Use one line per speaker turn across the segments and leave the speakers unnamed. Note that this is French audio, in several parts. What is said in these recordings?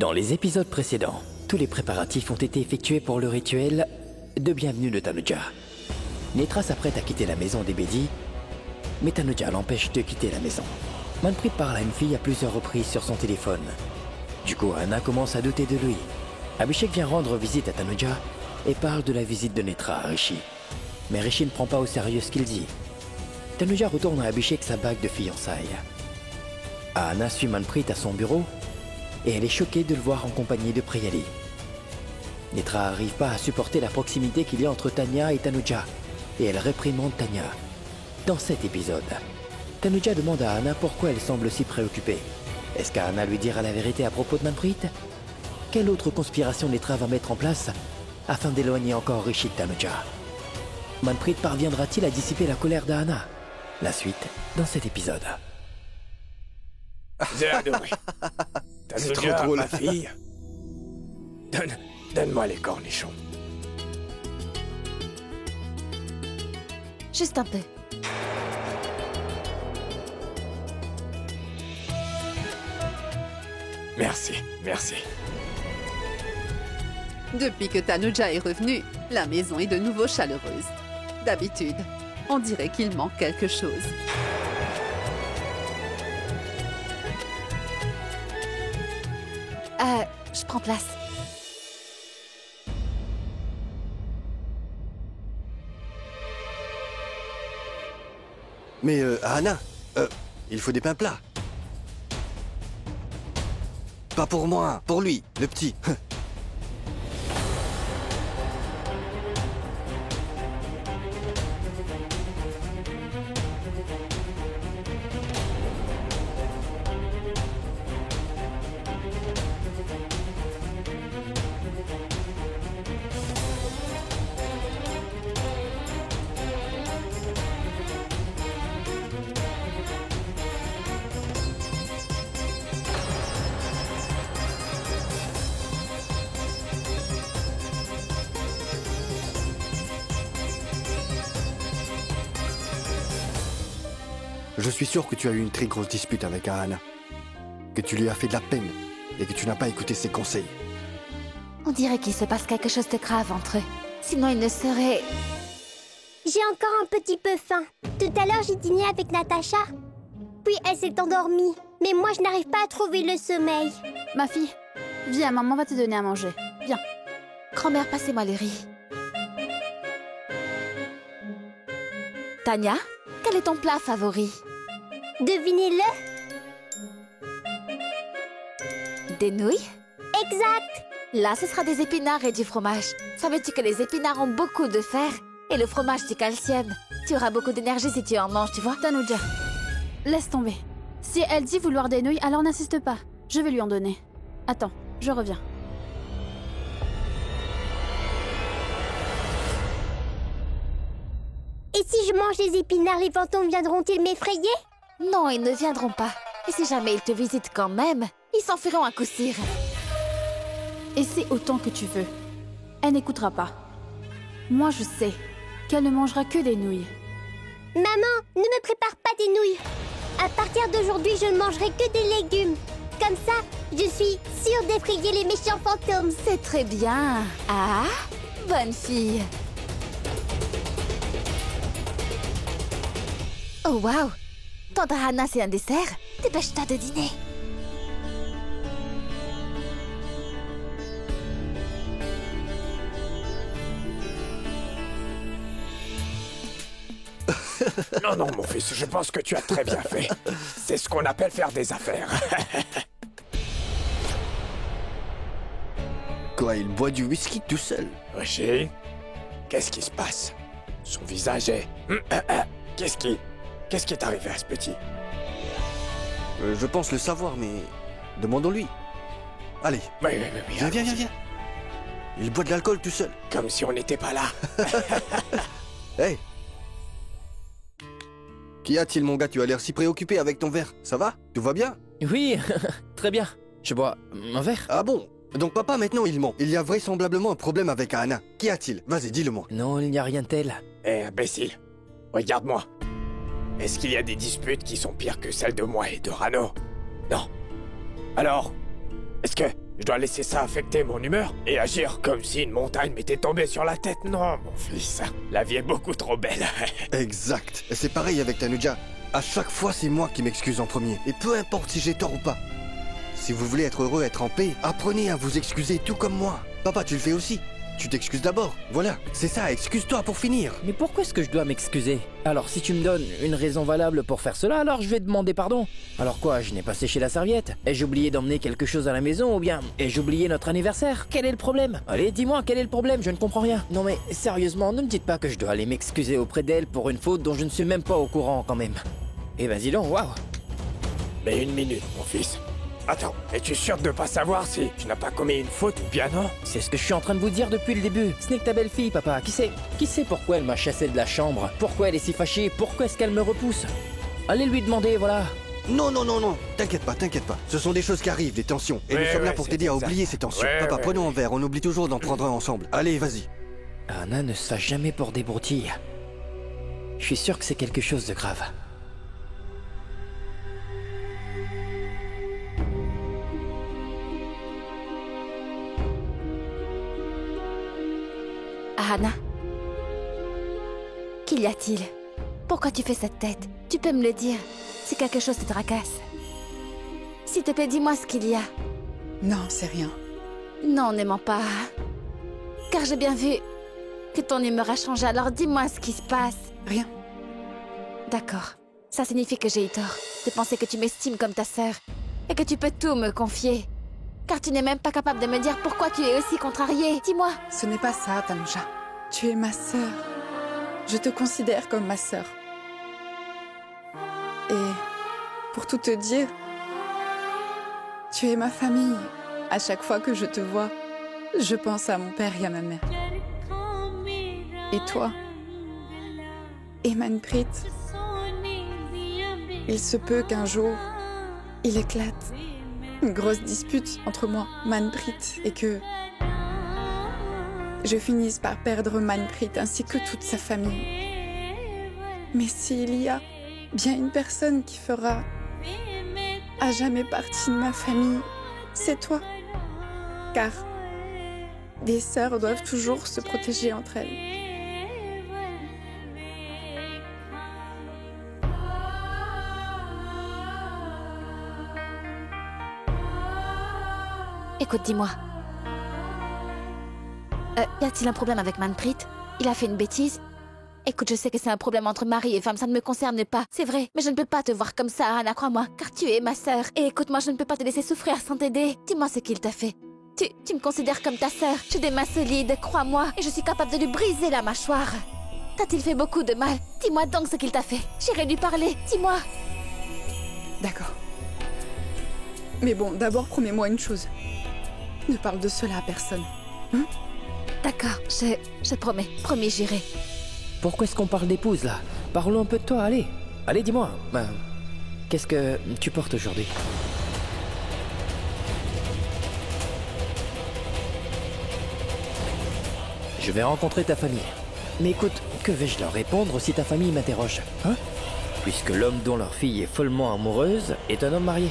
Dans les épisodes précédents, tous les préparatifs ont été effectués pour le rituel de bienvenue de Tanuja. Netra s'apprête à quitter la maison des Bedi, mais Tanuja l'empêche de quitter la maison. Manpreet parle à une fille à plusieurs reprises sur son téléphone. Du coup, Anna commence à douter de lui. Abhishek vient rendre visite à Tanuja et parle de la visite de Netra à Rishi. Mais Rishi ne prend pas au sérieux ce qu'il dit. Tanuja retourne à Abhishek sa bague de fiançailles. Anna suit Manpreet à son bureau et elle est choquée de le voir en compagnie de Priyali. Netra n'arrive pas à supporter la proximité qu'il y a entre Tanya et Tanuja et elle réprimande Tanya. Dans cet épisode, Tanuja demande à Anna pourquoi elle semble si préoccupée. Est-ce qu'Anna lui dira la vérité à propos de Manpreet? Quelle autre conspiration Netra va mettre en place afin d'éloigner encore Rishi de Tanuja? Manpreet parviendra-t-il à dissiper la colère d'Anna? La suite dans cet épisode.
J'ai adoré.
C'est trop drôle.
Ma fille. Donne-moi les cornichons.
Juste un peu.
Merci.
Depuis que Tanuja est revenu, la maison est de nouveau chaleureuse. D'habitude, on dirait qu'il manque quelque chose.
Je prends place.
Mais Anna, il faut des pains plats. Pas pour moi, pour lui, le petit. Je suis sûr que tu as eu une très grosse dispute avec Anna. Que tu lui as fait de la peine et que tu n'as pas écouté ses conseils.
On dirait qu'il se passe quelque chose de grave entre eux. Sinon, il ne serait...
J'ai encore un petit peu faim. Tout à l'heure, j'ai dîné avec Natacha. Puis elle s'est endormie. Mais moi, je n'arrive pas à trouver le sommeil.
Ma fille, viens, maman va te donner à manger. Viens.
Grand-mère, passez-moi le riz. Tanya, quel est ton plat favori?
Devinez-le.
Des nouilles?
Exact.
Là, ce sera des épinards et du fromage. Savais-tu que les épinards ont beaucoup de fer? Et le fromage du calcium. Tu auras beaucoup d'énergie si tu en manges, tu vois?
Tanuja, laisse tomber. Si elle dit vouloir des nouilles, alors n'insiste pas. Je vais lui en donner. Attends, je reviens.
Et si je mange les épinards, les fantômes viendront-ils m'effrayer?
Non, ils ne viendront pas. Et si jamais ils te visitent quand même, ils s'en feront un coup sûr.
Essaie autant que tu veux. Elle n'écoutera pas. Moi, je sais qu'elle ne mangera que des nouilles.
Maman, ne me prépare pas des nouilles. À partir d'aujourd'hui, je ne mangerai que des légumes. Comme ça, je suis sûre d'effrayer les méchants fantômes.
C'est très bien. Ah, bonne fille. Oh, waouh. Tante Hannah, c'est un dessert. Dépêche-toi de dîner.
Non, mon fils, je pense que tu as très bien fait. C'est ce qu'on appelle faire des affaires.
Quoi, il boit du whisky tout seul?
Rishi, qu'est-ce qui se passe? Son visage est... Qu'est-ce qui est arrivé à ce petit?
Je pense le savoir, mais... demandons-lui. Allez.
Oui.
Viens. Il boit de l'alcool tout seul.
Comme si on n'était pas là.
Hey! Qu'y a-t-il, mon gars? Tu as l'air si préoccupé avec ton verre. Ça va? Tout va bien?
Oui, très bien. Je bois un verre.
Ah bon? Donc papa, maintenant, il ment. Il y a vraisemblablement un problème avec Anna. Qu'y a-t-il? Vas-y, dis-le-moi.
Non, il n'y a rien de tel.
Eh, imbécile, regarde-moi. Est-ce qu'il y a des disputes qui sont pires que celles de moi et de Rano? Non. Alors, est-ce Je dois laisser ça affecter mon humeur et agir comme si une montagne m'était tombée sur la tête. Non, mon fils, la vie est beaucoup trop belle.
Exact. Et c'est pareil avec Tanuja. À chaque fois, c'est moi qui m'excuse en premier. Et peu importe si j'ai tort ou pas. Si vous voulez être heureux, être en paix, apprenez à vous excuser tout comme moi. Papa, tu le fais aussi. Tu t'excuses d'abord. Voilà, c'est ça, excuse-toi pour finir.
Mais pourquoi est-ce que je dois m'excuser? Alors si tu me donnes une raison valable pour faire cela, alors je vais demander pardon. Alors quoi, je n'ai pas séché la serviette? Ai-je oublié d'emmener quelque chose à la maison ou bien ai-je oublié notre anniversaire? Quel est le problème? Allez, dis-moi, quel est le problème? Je ne comprends rien. Non mais sérieusement, ne me dites pas que je dois aller m'excuser auprès d'elle pour une faute dont je ne suis même pas au courant quand même. Eh ben dis donc, waouh.
Mais une minute, mon fils. Attends, es-tu sûr de pas savoir si tu n'as pas commis une faute ou bien non?
C'est ce que je suis en train de vous dire depuis le début. Ce n'est que ta belle-fille, papa. Qui sait pourquoi elle m'a chassé de la chambre? Pourquoi elle est si fâchée? Pourquoi est-ce qu'elle me repousse? Allez lui demander, voilà.
Non, non, non, non. T'inquiète pas, t'inquiète pas. Ce sont des choses qui arrivent, des tensions. Et nous sommes là pour t'aider à oublier ces tensions. Papa, prenons un verre, on oublie toujours d'en prendre un ensemble. Allez, vas-y.
Anna ne se fâche jamais pour des broutilles. Je suis sûr que c'est quelque chose de grave.
Anna, qu'y a-t-il? Pourquoi tu fais cette tête? Tu peux me le dire si quelque chose te tracasse. S'il te plaît, dis-moi ce qu'il y a.
Non, c'est rien.
Non, ne mens pas. Car j'ai bien vu que ton humeur a changé, alors dis-moi ce qui se passe.
Rien.
D'accord. Ça signifie que j'ai eu tort de penser que tu m'estimes comme ta sœur et que tu peux tout me confier. Car tu n'es même pas capable de me dire pourquoi tu es aussi contrariée. Dis-moi.
Ce n'est pas ça, Tanuja. Tu es ma sœur. Je te considère comme ma sœur. Et pour tout te dire, tu es ma famille. À chaque fois que je te vois, je pense à mon père et à ma mère. Et toi, et Manpreet, il se peut qu'un jour, il éclate une grosse dispute entre moi, Manpreet, et que je finisse par perdre Manpreet ainsi que toute sa famille. Mais s'il y a bien une personne qui fera à jamais partie de ma famille, c'est toi. Car des sœurs doivent toujours se protéger entre elles.
Écoute, dis-moi. Y a-t-il un problème avec Manpreet? Il a fait une bêtise? Écoute, je sais que c'est un problème entre mari et femme, ça ne me concerne pas, c'est vrai. Mais je ne peux pas te voir comme ça, Anna, crois-moi, car tu es ma sœur. Et écoute-moi, je ne peux pas te laisser souffrir sans t'aider. Dis-moi ce qu'il t'a fait. Tu me considères comme ta sœur. J'ai des mains solides, crois-moi, et je suis capable de lui briser la mâchoire. T'a-t-il fait beaucoup de mal? Dis-moi donc ce qu'il t'a fait. J'irai lui parler, dis-moi.
D'accord. Mais bon, d'abord, promets-moi une chose. Ne parle de cela à personne. Hein?
D'accord, je promets. Promis, j'irai.
Pourquoi est-ce qu'on parle d'épouse, là? Parlons un peu de toi, allez. Allez, dis-moi. Qu'est-ce que tu portes aujourd'hui? Je vais rencontrer ta famille. Mais écoute, que vais-je leur répondre si ta famille m'interroge? Hein? Puisque l'homme dont leur fille est follement amoureuse est un homme marié.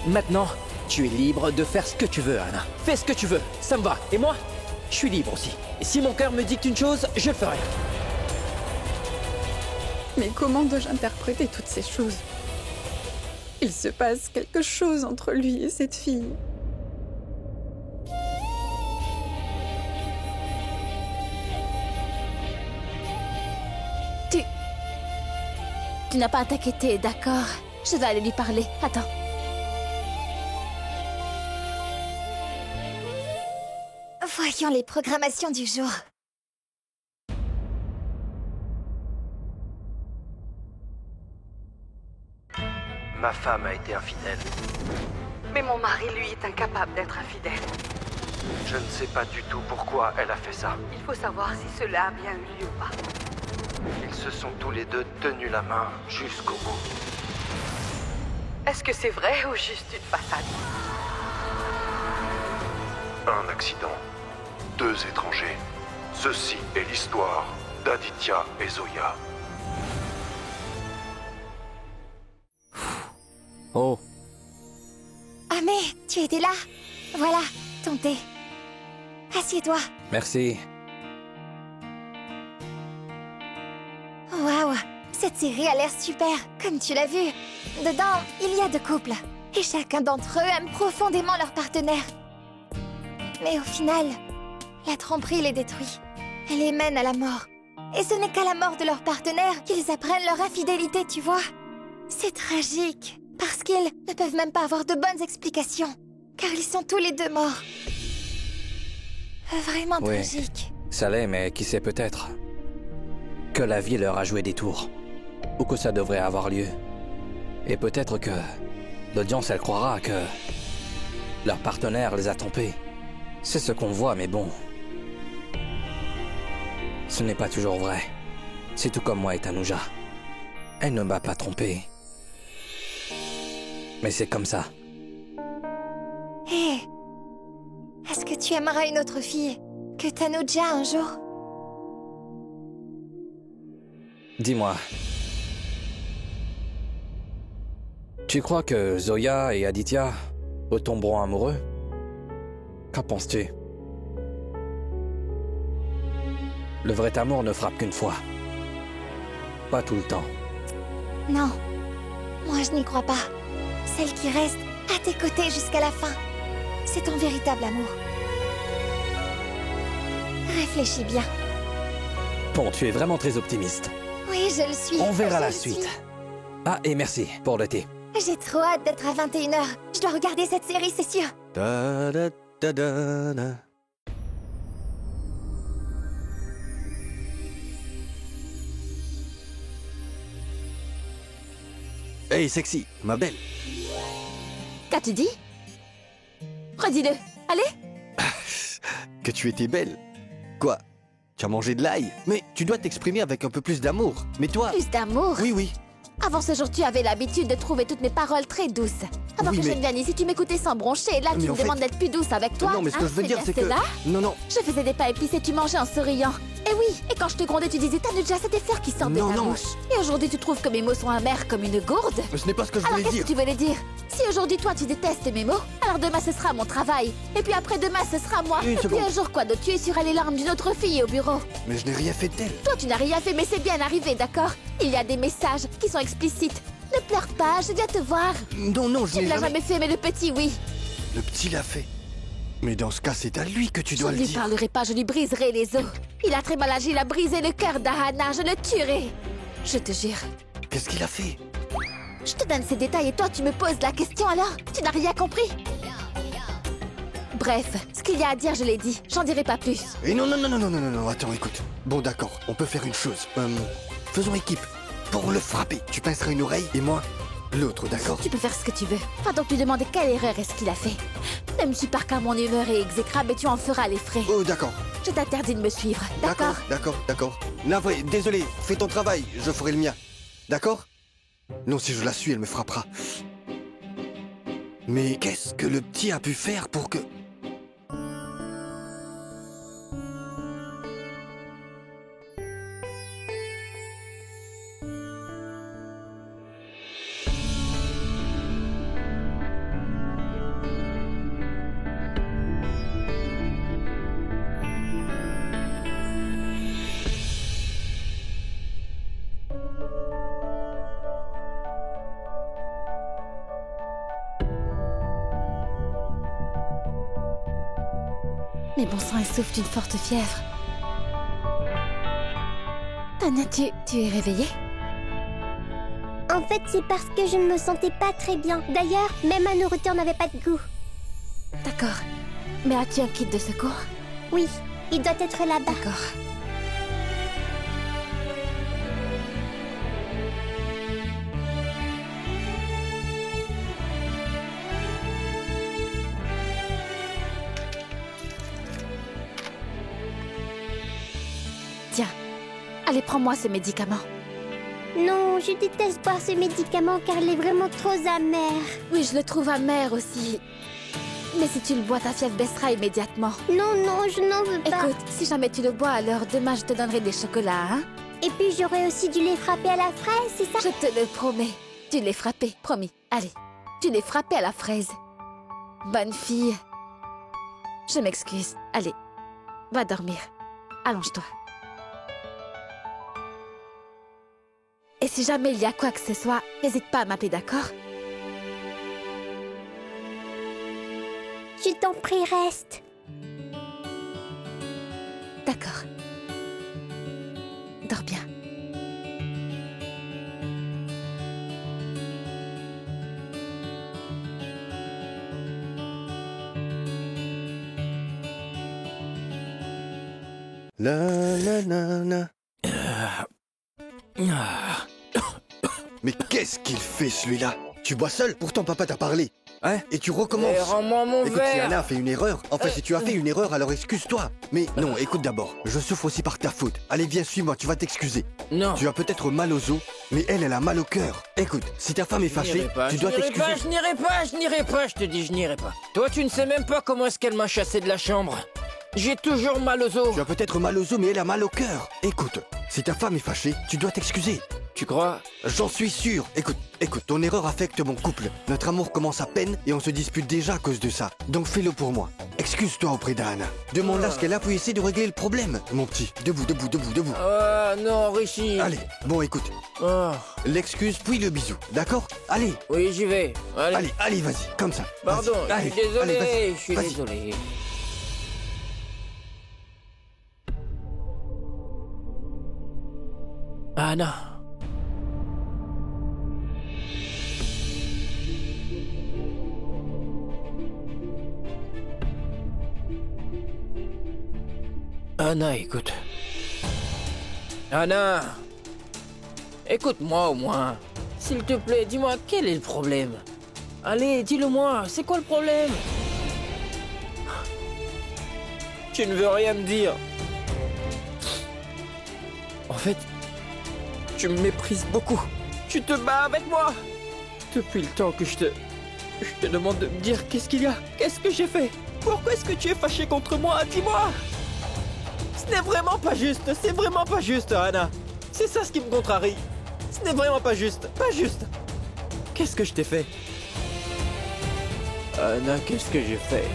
Maintenant, tu es libre de faire ce que tu veux, Anna. Fais ce que tu veux, ça me va. Et moi, je suis libre aussi. Et si mon cœur me dicte une chose, je le ferai.
Mais comment dois-je interpréter toutes ces choses? Il se passe quelque chose entre lui et cette fille.
Tu n'as pas à t'inquiéter, d'accord? Je vais aller lui parler. Attends.
Voyons les programmations du jour.
Ma femme a été infidèle.
Mais mon mari, lui, est incapable d'être infidèle.
Je ne sais pas du tout pourquoi elle a fait ça.
Il faut savoir si cela a bien eu lieu ou pas.
Ils se sont tous les deux tenus la main jusqu'au bout.
Est-ce que c'est vrai ou juste une façade?
Un accident. 2 étrangers. Ceci est l'histoire d'Aditya et Zoya.
Oh.
Ah mais tu étais là. Voilà, ton thé. Assieds-toi.
Merci.
Waouh, cette série a l'air super, comme tu l'as vu. Dedans, il y a 2 couples. Et chacun d'entre eux aime profondément leur partenaire. Mais au final, la tromperie les détruit. Elle les mène à la mort. Et ce n'est qu'à la mort de leur partenaire qu'ils apprennent leur infidélité, tu vois. C'est tragique, parce qu'ils ne peuvent même pas avoir de bonnes explications. Car ils sont tous les 2 morts. Vraiment
Oui,
tragique.
ça l'est, mais qui sait peut-être que la vie leur a joué des tours. Ou que ça devrait avoir lieu. Et peut-être que l'audience, elle croira que leur partenaire les a trompés. C'est ce qu'on voit, mais bon. Ce n'est pas toujours vrai. C'est tout comme moi et Tanuja. Elle ne m'a pas trompé. Mais c'est comme ça.
Hé, est-ce que tu aimeras une autre fille que Tanuja un jour?
Dis-moi. Tu crois que Zoya et Aditya retomberont amoureux? Qu'en penses-tu? Le vrai amour ne frappe qu'une fois. Pas tout le temps.
Non, moi je n'y crois pas. Celle qui reste à tes côtés jusqu'à la fin, c'est ton véritable amour. Réfléchis bien.
Bon, tu es vraiment très optimiste.
Oui, je le suis.
On verra
Je
la
le
suite.
suis.
Ah, et merci pour le thé.
J'ai trop hâte d'être à 21h. Je dois regarder cette série, c'est sûr.
Da, da, da, da, da. Hey, sexy, ma belle.
Qu'as-tu dit? Redis-le. Allez?
Que tu étais belle. Quoi? Tu as mangé de l'ail? Mais tu dois t'exprimer avec un peu plus d'amour. Mais toi...
Plus d'amour?
Oui, oui.
Avant ce jour, tu avais l'habitude de trouver toutes mes paroles très douces. Avant
Oui,
que je
mais-
ne vienne ici, tu m'écoutais sans broncher. Et là,
Mais
tu me
en fait-
demandes d'être plus douce avec toi.
Non, mais ce que
hein,
je veux dire,
bien
c'est que...
cela.
Non, non.
Je faisais des pas épicés, tu mangeais en souriant. Et oui, et quand je te grondais, tu disais Tanuja, c'est des fleurs qui sortent
Non,
de ta
non.
bouche. Et aujourd'hui, tu trouves que mes mots sont amers comme une gourde?
Mais ce n'est pas ce que je
Alors
voulais
qu'est-ce
dire.
que tu voulais dire? Si aujourd'hui, toi, tu détestes mes mots, alors demain, ce sera mon travail. Et puis après-demain, ce sera moi.
Une
Et puis
seconde.
un jour, quoi d'autre? Tu es sur les larmes d'une autre fille au bureau.
Mais je n'ai rien fait d'elle.
Toi, tu n'as rien fait, mais c'est bien arrivé, d'accord? Il y a des messages qui sont explicites. Ne pleure pas, je viens te voir.
Non, non, je
Tu
n'ai
ne l'as
jamais...
jamais fait, mais le petit, oui.
Le petit l'a fait. Mais dans ce cas, c'est à lui que tu
Je
dois
ne
le
lui
dire.
parlerai pas, je lui briserai les os. Il a très mal agi, il a brisé le cœur d'Ahana, je le tuerai. Je te jure.
Qu'est-ce qu'il a fait?
Je te donne ces détails et toi, tu me poses la question alors? Tu n'as rien compris? Bref, ce qu'il y a à dire, je l'ai dit. J'en dirai pas plus.
Et non, non, non, non, non, non, non, non, attends, écoute. Bon, d'accord, on peut faire une chose. Faisons équipe. Pour le frapper, tu pinceras une oreille et moi, l'autre, d'accord?
Tu peux faire ce que tu veux. Va donc lui demander quelle erreur est-ce qu'il a fait. Ne me suis pas car mon humeur est exécrable et tu en feras les frais.
Oh, d'accord.
Je t'interdis de me suivre, d'accord?
D'accord, d'accord. Navré, désolé, fais ton travail, je ferai le mien. D'accord? Non, si je la suis, elle me frappera. Mais qu'est-ce que le petit a pu faire pour que...
Mais bon sang, elle souffre d'une forte fièvre. Tania, tu es réveillée?
En fait, c'est parce que je ne me sentais pas très bien. D'ailleurs, même ma nourriture n'avait pas de goût.
D'accord. Mais as-tu un kit de secours?
Oui, il doit être là-bas.
D'accord. Tiens, allez, prends-moi ce médicament.
Non, je déteste boire ce médicament car il est vraiment trop amer.
Oui, je le trouve amer aussi. Mais si tu le bois, ta fièvre baissera immédiatement.
Non, non, je n'en veux pas.
Écoute, si jamais tu le bois, alors demain je te donnerai des chocolats, hein?
Et puis j'aurai aussi dû les frapper à la fraise, c'est ça?
Je te le promets. Tu l'es frappé, promis. Allez, tu l'es frappé à la fraise. bonne fille. Je m'excuse. Allez, va dormir. Allonge-toi. Et si jamais il y a quoi que ce soit, n'hésite pas à m'appeler, d'accord?
Je t'en prie, reste.
D'accord. Dors bien.
La la la la. Mais qu'est-ce qu'il fait celui-là? Tu bois seul? Pourtant papa t'a parlé. Hein? Et tu recommences.
Rends-moi mon
Écoute, si
verre.
Anna a fait une erreur, enfin si tu as fait une erreur, alors excuse-toi. Mais non, écoute d'abord, je souffre aussi par ta faute. Allez, viens, suis-moi, tu vas t'excuser.
Non.
Tu as peut-être mal aux os, mais elle a mal au cœur. Écoute, si ta femme est fâchée, tu dois t'excuser.
Je n'irai pas, je te dis, je n'irai pas. Toi, tu ne sais même pas comment est-ce qu'elle m'a chassé de la chambre. J'ai toujours mal aux os.
Tu as peut-être mal aux os, mais elle a mal au cœur. Écoute, si ta femme est fâchée, tu dois t'excuser.
Tu crois?
J'en suis sûr. Écoute, ton erreur affecte mon couple. Notre amour commence à peine et on se dispute déjà à cause de ça. Donc fais-le pour moi. Excuse-toi auprès d'Anna. Demande-la ce qu'elle a, puis essaie de régler le problème. Mon petit, debout.
Ah non, Rishi.
Allez, bon écoute.
Oh.
L'excuse, puis le bisou, d'accord? Allez.
Oui, j'y vais.
Allez, vas-y, comme ça.
Pardon,
Vas-y.
je suis désolé,
Allez,
je suis
vas-y.
désolé. Anna. Anna, écoute. Anna. Écoute-moi au moins. S'il te plaît, dis-moi quel est le problème. Allez, dis-le-moi, c'est quoi le problème? Tu ne veux rien me dire. En fait, tu me méprises beaucoup. Tu te bats avec moi. Depuis le temps que je te demande de me dire qu'est-ce qu'il y a. Qu'est-ce que j'ai fait? Pourquoi est-ce que tu es fâché contre moi? Dis-moi. Ce n'est vraiment pas juste. C'est vraiment pas juste, Anna. C'est ça ce qui me contrarie. Ce n'est vraiment pas juste. Pas juste. Qu'est-ce que je t'ai fait? Anna, qu'est-ce que j'ai fait?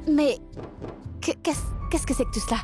Mais qu'est-ce que c'est que tout cela?